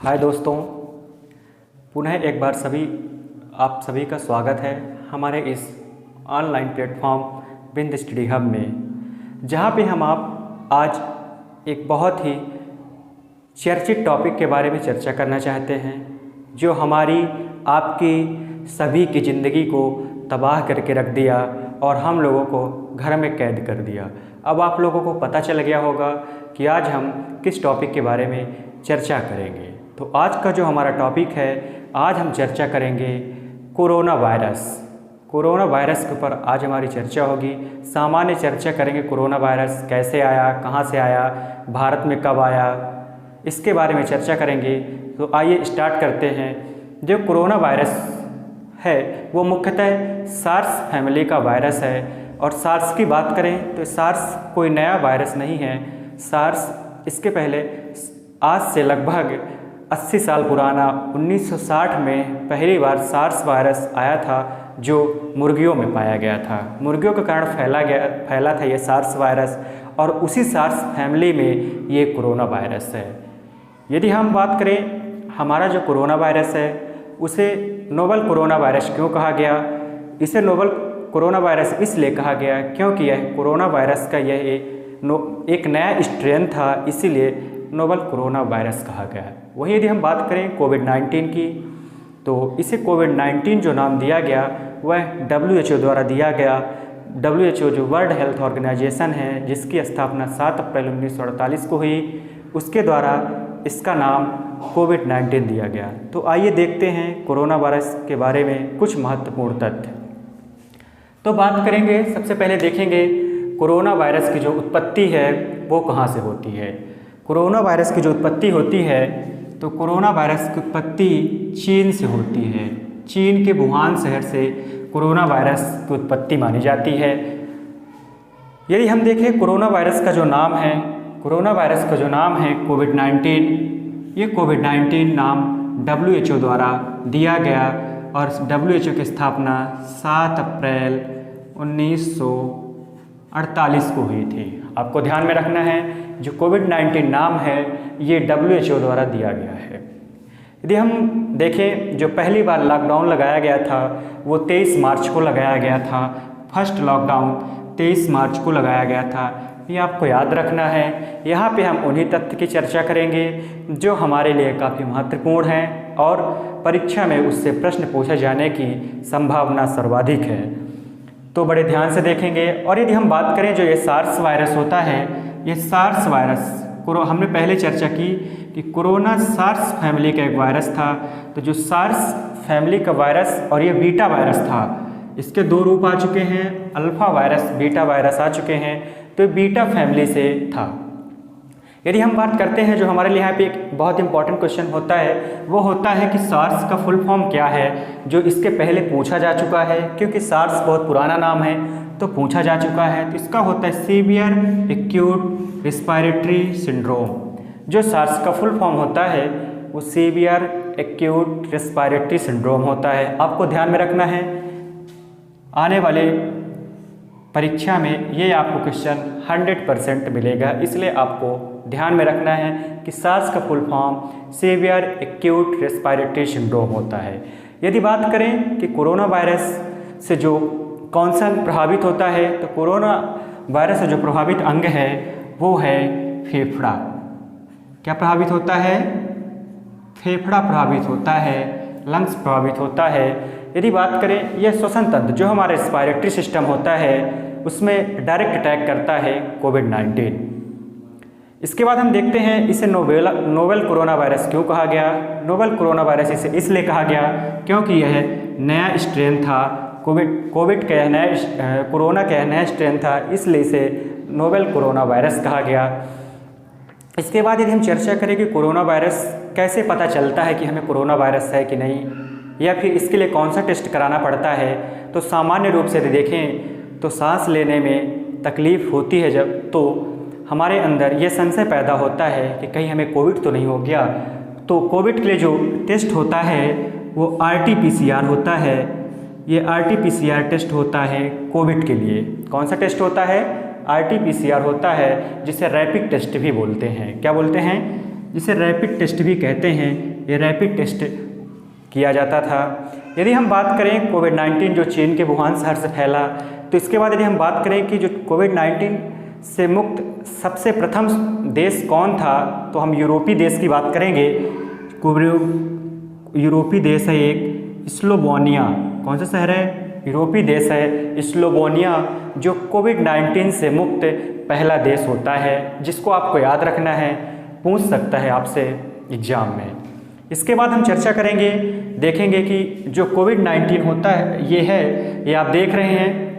हाय दोस्तों, पुनः एक बार आप सभी का स्वागत है हमारे इस ऑनलाइन प्लेटफॉर्म बिंद स्टडी हब में, जहां पे हम आप आज एक बहुत ही चर्चित टॉपिक के बारे में चर्चा करना चाहते हैं, जो हमारी आपकी सभी की ज़िंदगी को तबाह करके रख दिया और हम लोगों को घर में कैद कर दिया। अब आप लोगों को पता चल गया होगा कि आज हम किस टॉपिक के बारे में चर्चा करेंगे। तो आज का जो हमारा टॉपिक है, आज हम चर्चा करेंगे कोरोना वायरस। कोरोना वायरस के ऊपर आज हमारी चर्चा होगी। सामान्य चर्चा करेंगे कोरोना वायरस कैसे आया, कहाँ से आया, भारत में कब आया, इसके बारे में चर्चा करेंगे। तो आइए स्टार्ट करते हैं। जो कोरोना वायरस है वो मुख्यतः सार्स फैमिली का वायरस है। और सार्स की बात करें तो सार्स कोई नया वायरस नहीं है। सार्स इसके पहले आज से लगभग 80 साल पुराना 1960 में पहली बार सार्स वायरस आया था, जो मुर्गियों में पाया गया था। मुर्गियों के कारण फैला था ये सार्स वायरस, और उसी सार्स फैमिली में ये कोरोना वायरस है। यदि हम बात करें हमारा जो कोरोना वायरस है, उसे नोवल कोरोना वायरस क्यों कहा गया? इसे नोवल कोरोना वायरस इसलिए कहा गया क्योंकि यह कोरोना वायरस का एक नया स्ट्रेन था, इसीलिए नोवल कोरोना वायरस कहा गया है। वहीं यदि हम बात करें कोविड-19 की, तो इसे कोविड-19 जो नाम दिया गया वह WHO द्वारा दिया गया। WHO जो वर्ल्ड हेल्थ ऑर्गेनाइजेशन है, जिसकी स्थापना 7 अप्रैल 1948 को हुई, उसके द्वारा इसका नाम कोविड-19 दिया गया। तो आइए देखते हैं कोरोना वायरस के बारे में कुछ महत्वपूर्ण तथ्य। तो बात करेंगे, सबसे पहले देखेंगे कोरोना वायरस की जो उत्पत्ति है वो कहाँ से होती है। कोरोना वायरस की जो उत्पत्ति होती है, तो कोरोना वायरस की उत्पत्ति चीन से होती है। चीन के वुहान शहर से कोरोना वायरस की उत्पत्ति मानी जाती है। यदि हम देखें कोरोना वायरस का जो नाम है, कोरोना वायरस का जो नाम है कोविड-19, ये कोविड-19 नाम WHO द्वारा दिया गया और WHO की स्थापना 7 अप्रैल 1948 को हुई थी। आपको ध्यान में रखना है, जो कोविड-19 नाम है ये WHO द्वारा दिया गया है। यदि हम देखें, जो पहली बार लॉकडाउन लगाया गया था वो 23 मार्च को लगाया गया था। फर्स्ट लॉकडाउन 23 मार्च को लगाया गया था, ये आपको याद रखना है। यहाँ पे हम उन्हीं तथ्य की चर्चा करेंगे जो हमारे लिए काफ़ी महत्वपूर्ण हैं और परीक्षा में उससे प्रश्न पूछे जाने की संभावना सर्वाधिक है। तो बड़े ध्यान से देखेंगे। और यदि हम बात करें, जो ये सार्स वायरस होता है, ये सार्स वायरस हमने पहले चर्चा की कि कोरोना सार्स फैमिली का एक वायरस था। तो जो सार्स फैमिली का वायरस और ये बीटा वायरस था, इसके दो रूप आ चुके हैं, अल्फा वायरस, बीटा वायरस आ चुके हैं। तो बीटा फैमिली से था। यदि हम बात करते हैं, जो हमारे लिए यहाँ पे एक बहुत इंपॉर्टेंट क्वेश्चन होता है, वो होता है कि सार्स का फुल फॉर्म क्या है, जो इसके पहले पूछा जा चुका है। क्योंकि सार्स बहुत पुराना नाम है तो पूछा जा चुका है। तो इसका होता है सीवियर एक्यूट रेस्पिरेटरी सिंड्रोम। जो सार्स का फुल फॉर्म होता है वो सीवियर एक्यूट रेस्पिरेटरी सिंड्रोम होता है। आपको ध्यान में रखना है, आने वाले परीक्षा में ये आपको क्वेश्चन 100% मिलेगा, इसलिए आपको ध्यान में रखना है कि सार्स का full form severe acute respiratory syndrome होता है। यदि बात करें कि कोरोना वायरस से जो कौन सा प्रभावित होता है, तो कोरोना वायरस से जो प्रभावित अंग है वो है फेफड़ा। क्या प्रभावित होता है? फेफड़ा प्रभावित होता है, लंग्स प्रभावित होता है। यदि बात करें, यह श्वसन तंत्र जो हमारा रेस्पिरेटरी सिस्टम होता है उसमें डायरेक्ट अटैक करता है कोविड-19। इसके बाद हम देखते हैं इसे नोवेल कोरोना वायरस क्यों कहा गया। नोवेल कोरोना वायरस इसे इसलिए कहा गया क्योंकि यह नया स्ट्रेन था। कोविड का नया कोरोना का नया स्ट्रेन था, इसलिए इसे नोवेल कोरोना वायरस कहा गया। इसके बाद यदि हम चर्चा करें कि कोरोना वायरस कैसे पता चलता है कि हमें कोरोना वायरस है कि नहीं, या फिर इसके लिए कौन सा टेस्ट कराना पड़ता है, तो सामान्य रूप से यदि देखें तो सांस लेने में तकलीफ़ होती है जब, तो हमारे अंदर ये संशय पैदा होता है कि कहीं हमें कोविड तो नहीं हो गया। तो कोविड के लिए जो टेस्ट होता है वो RT-PCR होता है। ये RT-PCR टेस्ट होता है कोविड के लिए। कौन सा टेस्ट होता है? RT-PCR होता है, जिसे रैपिड टेस्ट भी बोलते हैं। क्या बोलते हैं? जिसे रैपिड टेस्ट भी कहते हैं। ये रैपिड टेस्ट किया जाता था। यदि हम बात करें कोविड-19 जो चीन के वुहान शहर से फैला, तो इसके बाद यदि हम बात करें कि जो कोविड-19 से मुक्त सबसे प्रथम देश कौन था, तो हम यूरोपीय देश की बात करेंगे। यूरोपीय देश है एक स्लोवेनिया। कौन सा शहर है? यूरोपीय देश है स्लोवेनिया, जो कोविड-19 से मुक्त पहला देश होता है, जिसको आपको याद रखना है, पूछ सकता है आपसे एग्जाम में। इसके बाद हम चर्चा करेंगे, देखेंगे कि जो कोविड-19 होता है ये आप देख रहे हैं,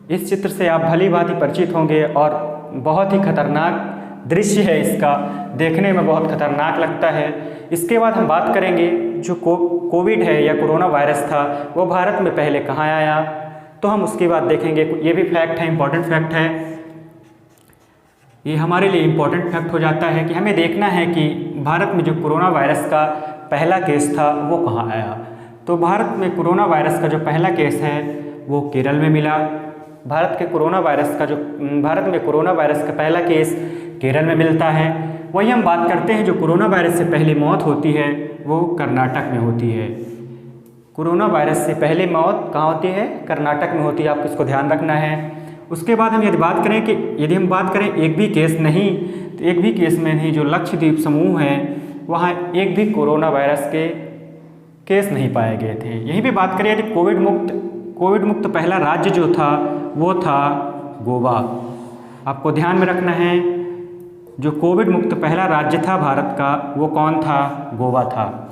इस चित्र से आप भली भांति परिचित होंगे और बहुत ही खतरनाक दृश्य है इसका, देखने में बहुत खतरनाक लगता है। इसके बाद हम बात करेंगे जो कोविड है या कोरोना वायरस था वो भारत में पहले कहाँ आया, तो हम उसके बाद देखेंगे। ये भी फैक्ट है, इम्पॉर्टेंट फैक्ट है, ये हमारे लिए इम्पॉर्टेंट फैक्ट हो जाता है कि हमें देखना है कि भारत में जो कोरोना वायरस का पहला केस था वो कहाँ आया। तो भारत में कोरोना वायरस का जो पहला केस है वो केरल में मिला। भारत में कोरोना वायरस का पहला केस केरल में मिलता है। वही हम बात करते हैं जो कोरोना वायरस से पहली मौत होती है वो कर्नाटक में होती है। कोरोना वायरस से पहली मौत कहाँ होती है? कर्नाटक में होती है, आपको इसको ध्यान रखना है। उसके बाद हम यदि हम बात करें एक भी केस में नहीं, जो लक्षद्वीप समूह है वहाँ एक भी कोरोना वायरस के केस नहीं पाए गए थे। यहीं पे बात करें यदि कोविड मुक्त पहला राज्य जो था वो था गोवा। आपको ध्यान में रखना है, जो कोविड मुक्त पहला राज्य था भारत का वो कौन था? गोवा था।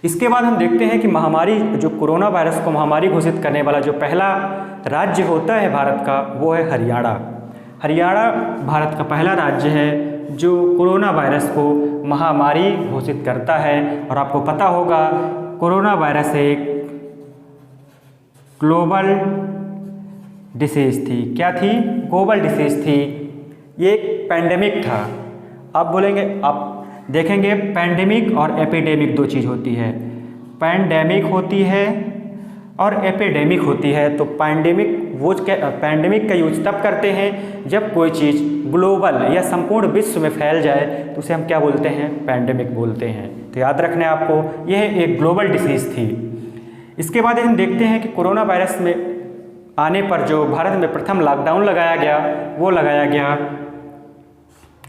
इसके बाद हम देखते हैं कि महामारी, जो कोरोना वायरस को महामारी घोषित करने वाला जो पहला राज्य होता है भारत का वो है हरियाणा। हरियाणा भारत का पहला राज्य है जो कोरोना वायरस को महामारी घोषित करता है। और आपको पता होगा कोरोना वायरस एक ग्लोबल डिसीज़ थी। क्या थी? ग्लोबल डिसीज़ थी। ये एक पैंडेमिक था। आप देखेंगे पैंडेमिक और एपिडेमिक दो चीज़ होती है। पैंडेमिक होती है और एपिडेमिक होती है। तो पैंडेमिक का यूज तब करते हैं जब कोई चीज़ ग्लोबल या संपूर्ण विश्व में फैल जाए तो उसे हम क्या बोलते हैं? पैंडेमिक बोलते हैं। तो याद रखना है आपको, यह एक ग्लोबल डिसीज़ थी। इसके बाद हम देखते हैं कि कोरोना वायरस में आने पर जो भारत में प्रथम लॉकडाउन लगाया गया वो लगाया गया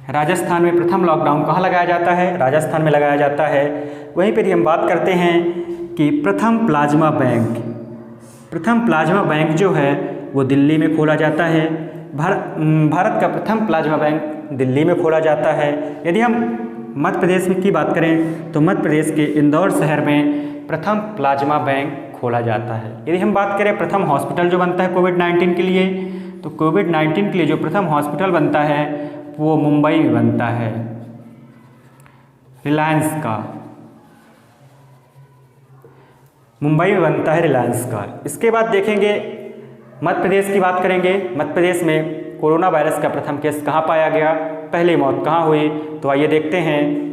राजस्थान में। प्रथम लॉकडाउन कहाँ लगाया जाता है? राजस्थान में लगाया जाता है। वहीं पर हम बात करते हैं कि प्रथम प्लाज्मा बैंक जो है वो दिल्ली में खोला जाता है। भारत का प्रथम प्लाज्मा बैंक दिल्ली में खोला जाता है। यदि हम मध्य प्रदेश की बात करें तो मध्य प्रदेश के इंदौर शहर में प्रथम प्लाज्मा बैंक खोला जाता है। यदि हम बात करें प्रथम हॉस्पिटल जो बनता है कोविड-19 के लिए, तो कोविड-19 के लिए जो प्रथम हॉस्पिटल बनता है वो मुंबई में बनता है, रिलायंस का। मुंबई में बनता है रिलायंस का। इसके बाद देखेंगे मध्य प्रदेश की बात करेंगे। मध्य प्रदेश में कोरोना वायरस का प्रथम केस कहाँ पाया गया, पहली मौत कहाँ हुई, तो आइए देखते हैं।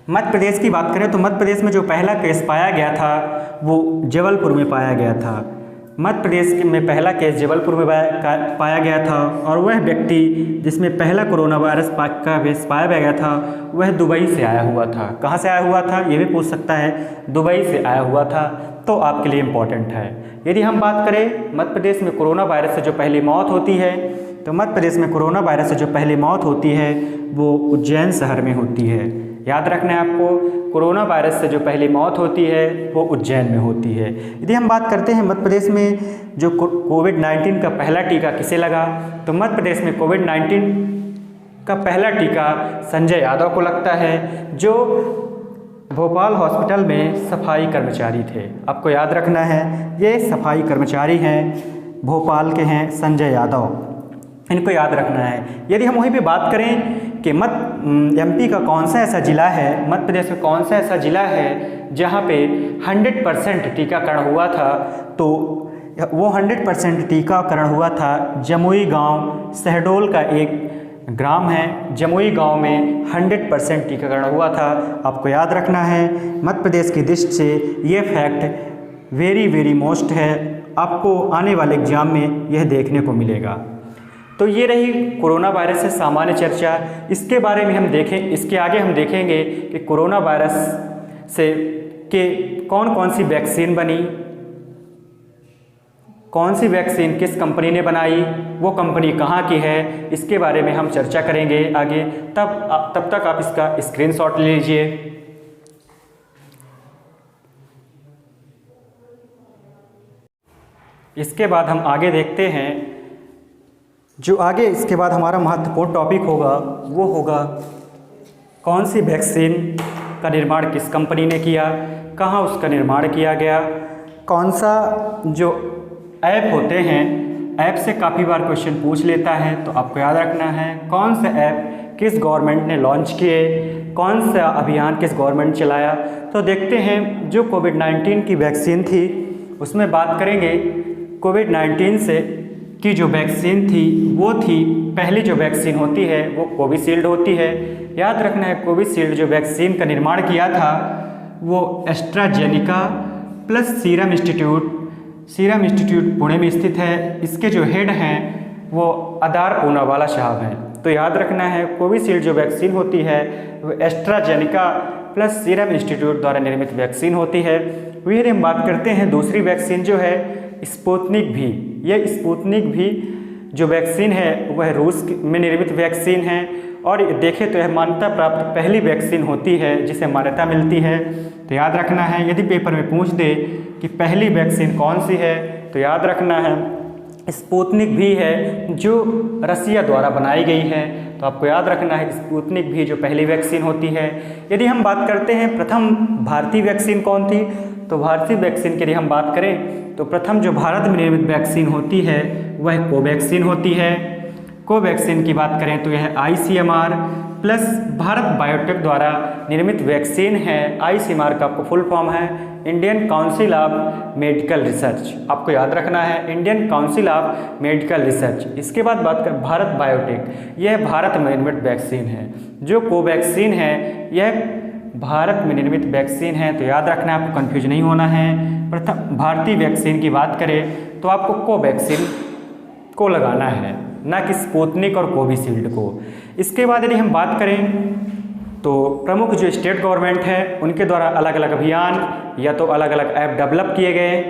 मध्य प्रदेश की बात करें तो मध्य प्रदेश में जो पहला केस पाया गया था वो जबलपुर में पाया गया था। मध्य प्रदेश में पहला केस जबलपुर में पाया गया था और वह व्यक्ति जिसमें पहला कोरोना वायरस का केस पाया गया था वह दुबई से आया हुआ था। कहाँ से आया हुआ था ये भी पूछ सकता है, दुबई से आया हुआ था, तो आपके लिए इम्पॉर्टेंट है। यदि हम बात करें मध्य प्रदेश में कोरोना वायरस से जो पहली मौत होती है, तो मध्य प्रदेश में कोरोना वायरस से जो पहली मौत होती है वो उज्जैन शहर में होती है। याद रखना है आपको, कोरोना वायरस से जो पहली मौत होती है वो उज्जैन में होती है। यदि हम बात करते हैं मध्य प्रदेश में जो कोविड-19 का पहला टीका किसे लगा, तो मध्य प्रदेश में कोविड-19 का पहला टीका संजय यादव को लगता है, जो भोपाल हॉस्पिटल में सफाई कर्मचारी थे। आपको याद रखना है ये सफाई कर्मचारी हैं, भोपाल के हैं संजय यादव, इनको याद रखना है। यदि हम वहीं पे बात करें कि एमपी का कौन सा ऐसा ज़िला है, मध्य प्रदेश में कौन सा ऐसा ज़िला है जहाँ पे 100% टीकाकरण हुआ था, तो वो 100% टीकाकरण हुआ था जमुई गांव, शहडोल का एक ग्राम है, जमुई गांव में 100% टीकाकरण हुआ था। आपको याद रखना है, मध्य प्रदेश की दृष्टि से ये फैक्ट वेरी मोस्ट है, आपको आने वाले एग्जाम में यह देखने को मिलेगा। तो ये रही कोरोना वायरस से सामान्य चर्चा। इसके बारे में हम देखें, इसके आगे हम देखेंगे कि कोरोना वायरस से के कौन कौन सी वैक्सीन बनी, कौन सी वैक्सीन किस कंपनी ने बनाई, वो कंपनी कहाँ की है, इसके बारे में हम चर्चा करेंगे आगे। तब तक आप इसका स्क्रीनशॉट ले लीजिए। इसके बाद हम आगे देखते हैं, जो आगे इसके बाद हमारा महत्वपूर्ण टॉपिक होगा वो होगा कौन सी वैक्सीन का निर्माण किस कंपनी ने किया, कहाँ उसका निर्माण किया गया, कौन सा जो ऐप होते हैं, ऐप से काफ़ी बार क्वेश्चन पूछ लेता है, तो आपको याद रखना है कौन से ऐप किस गवर्नमेंट ने लॉन्च किए, कौन सा अभियान किस गवर्नमेंट चलाया। तो देखते हैं, जो कोविड-19 की वैक्सीन थी उसमें बात करेंगे। कोविड-19 से की जो वैक्सीन थी वो थी, पहली जो वैक्सीन होती है वो कोविशील्ड होती है। याद रखना है, कोविशील्ड जो वैक्सीन का निर्माण किया था वो AstraZeneca plus serum institute Pune में स्थित है। इसके जो हेड हैं वो अदार पूनावाला साहब हैं। तो याद रखना है, कोविशील्ड जो वैक्सीन होती है वो एस्ट्राजेनिका प्लस सीरम इंस्टीट्यूट द्वारा निर्मित वैक्सीन होती है। फिर हम बात करते हैं दूसरी वैक्सीन जो है स्पुतनिक भी। यह स्पुतनिक भी जो वैक्सीन है वह रूस में निर्मित वैक्सीन है, और देखें तो यह मान्यता प्राप्त पहली वैक्सीन होती है जिसे मान्यता मिलती है। तो याद रखना है, यदि पेपर में पूछ दे कि पहली वैक्सीन कौन सी है, तो याद रखना है स्पुतनिक भी है, जो रसिया द्वारा बनाई गई है। तो आपको याद रखना है स्पुतनिक भी जो पहली वैक्सीन होती है। यदि हम बात करते हैं प्रथम भारतीय वैक्सीन कौन थी, तो भारतीय वैक्सीन के लिए हम बात करें तो प्रथम जो भारत में निर्मित वैक्सीन होती है वह कोवैक्सीन होती है। कोवैक्सीन की बात करें तो यह ICMR प्लस भारत बायोटेक द्वारा निर्मित वैक्सीन है। ICMR का आपको फुल फॉर्म है Indian council of medical research. आपको याद रखना है Indian council of medical research. इसके बाद बात कर भारत बायोटेक, यह भारत में निर्मित वैक्सीन है। जो कोवैक्सीन है यह भारत में निर्मित वैक्सीन है। तो याद रखना है, आपको कंफ्यूज नहीं होना है। प्रथम भारतीय वैक्सीन की बात करें तो आपको कोवैक्सीन को लगाना है, ना कि स्पुतनिक और कोविशील्ड को। इसके बाद यदि हम बात करें तो प्रमुख जो स्टेट गवर्नमेंट है उनके द्वारा अलग अलग अभियान या तो अलग अलग ऐप डेवलप किए गए।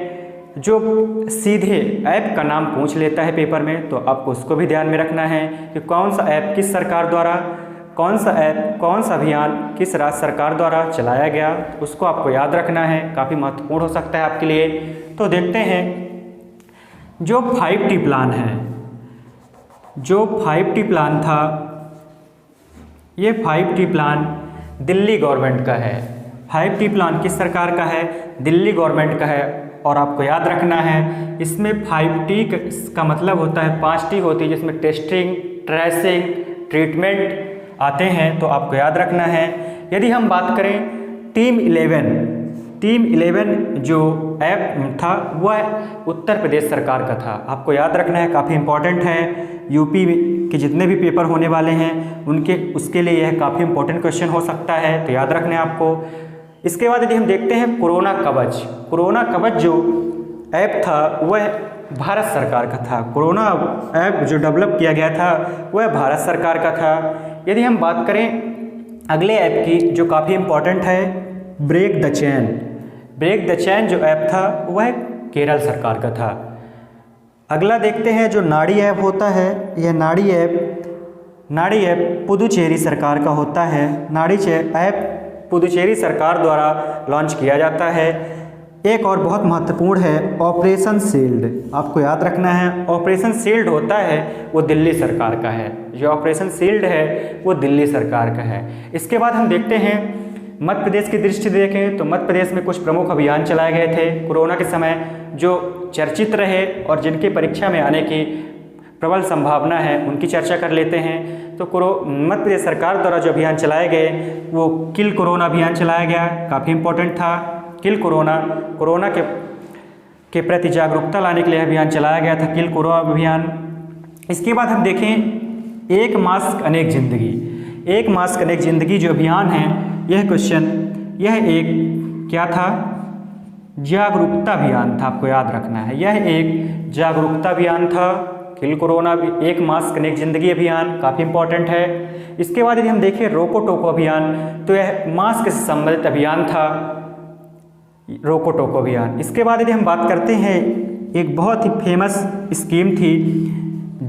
जो सीधे ऐप का नाम पूछ लेता है पेपर में, तो आपको उसको भी ध्यान में रखना है कि कौन सा ऐप किस सरकार द्वारा, कौन सा ऐप कौन सा अभियान किस राज्य सरकार द्वारा चलाया गया, उसको आपको याद रखना है। काफ़ी महत्वपूर्ण हो सकता है आपके लिए। तो देखते हैं, जो 5T प्लान है, जो 5T प्लान था, ये 5T प्लान दिल्ली गवर्नमेंट का है। 5T प्लान किस सरकार का है? दिल्ली गवर्नमेंट का है। और आपको याद रखना है, इसमें 5T का मतलब होता है 5T होती है, जिसमें टेस्टिंग, ट्रेसिंग, ट्रीटमेंट आते हैं। तो आपको याद रखना है। यदि हम बात करें टीम 11 जो ऐप था वह उत्तर प्रदेश सरकार का था। आपको याद रखना है, काफ़ी इंपॉर्टेंट है। यूपी के जितने भी पेपर होने वाले हैं उसके लिए यह काफ़ी इंपॉर्टेंट क्वेश्चन हो सकता है। तो याद रखना है आपको। इसके बाद यदि हम देखते हैं कोरोना कवच जो ऐप था वह भारत सरकार का था। कोरोना ऐप जो डेवलप किया गया था वह भारत सरकार का था। यदि हम बात करें अगले ऐप की जो काफ़ी इंपॉर्टेंट है, ब्रेक द चेन जो ऐप था वह केरल सरकार का था। अगला देखते हैं जो नाड़ी ऐप होता है, यह नाड़ी ऐप पुदुचेरी सरकार का होता है। नाड़ी ऐप पुदुचेरी सरकार द्वारा लॉन्च किया जाता है। एक और बहुत महत्वपूर्ण है ऑपरेशन शील्ड। आपको याद रखना है, ऑपरेशन शील्ड होता है वो दिल्ली सरकार का है। जो ऑपरेशन शील्ड है वो दिल्ली सरकार का है। इसके बाद हम देखते हैं मध्य प्रदेश की दृष्टि देखें तो मध्य प्रदेश में कुछ प्रमुख अभियान चलाए गए थे कोरोना के समय, जो चर्चित रहे और जिनकी परीक्षा में आने की प्रबल संभावना है, उनकी चर्चा कर लेते हैं। तो मध्य प्रदेश सरकार द्वारा जो अभियान चलाए गए वो किल कोरोना अभियान चलाया गया, काफ़ी इंपॉर्टेंट था। किल कोरोना के प्रति जागरूकता लाने के लिए अभियान चलाया गया था, किल कोरोना अभियान। इसके बाद हम देखें एक मास्क अनेक जिंदगी जो अभियान है, यह एक क्या था? जागरूकता अभियान था। आपको याद रखना है, यह एक जागरूकता अभियान था। किल कोरोना, एक मास्क नेक जिंदगी अभियान काफ़ी इंपॉर्टेंट है। इसके बाद यदि हम देखें रोको टोको अभियान, तो यह मास्क से संबंधित अभियान था, रोको टोको अभियान। इसके बाद यदि हम बात करते हैं, एक बहुत ही फेमस स्कीम थी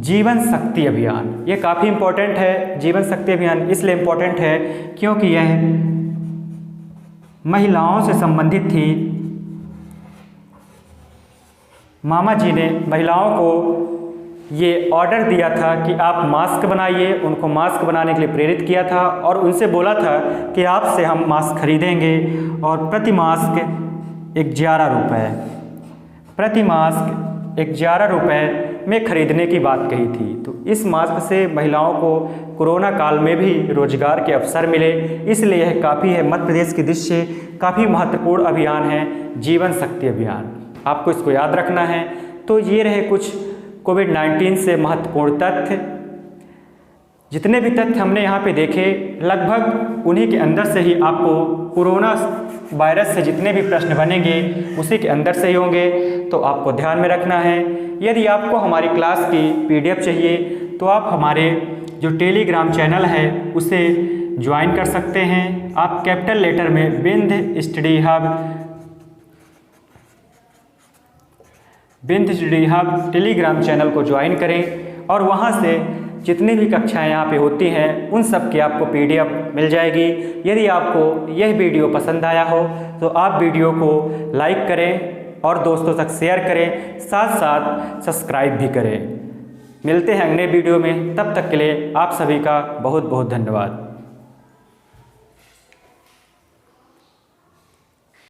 जीवन शक्ति अभियान। ये काफ़ी इंपॉर्टेंट है। जीवन शक्ति अभियान इसलिए इम्पॉर्टेंट है क्योंकि यह महिलाओं से संबंधित थी। मामा जी ने महिलाओं को ये ऑर्डर दिया था कि आप मास्क बनाइए, उनको मास्क बनाने के लिए प्रेरित किया था और उनसे बोला था कि आपसे हम मास्क खरीदेंगे और प्रति मास्क 11 रुपये, प्रति मास्क 11 रुपये में खरीदने की बात कही थी। तो इस मास्क से महिलाओं को कोरोना काल में भी रोजगार के अवसर मिले, इसलिए यह काफ़ी है मध्य प्रदेश की दृष्टि से काफ़ी महत्वपूर्ण अभियान है जीवन शक्ति अभियान। आपको इसको याद रखना है। तो ये रहे कुछ कोविड-19 से महत्वपूर्ण तथ्य। जितने भी तथ्य हमने यहाँ पे देखे, लगभग उन्हीं के अंदर से ही आपको कोरोना वायरस से जितने भी प्रश्न बनेंगे उसी के अंदर से ही होंगे, तो आपको ध्यान में रखना है। यदि आपको हमारी क्लास की PDF चाहिए तो आप हमारे जो टेलीग्राम चैनल है उसे ज्वाइन कर सकते हैं। आप कैपिटल लेटर में बिंद स्टडी हब टेलीग्राम चैनल को ज्वाइन करें और वहाँ से जितनी भी कक्षाएं यहाँ पे होती हैं उन सब की आपको PDF मिल जाएगी। यदि आपको यह वीडियो पसंद आया हो तो आप वीडियो को लाइक करें और दोस्तों तक शेयर करें, साथ साथ सब्सक्राइब भी करें। मिलते हैं अगले वीडियो में, तब तक के लिए आप सभी का बहुत बहुत धन्यवाद।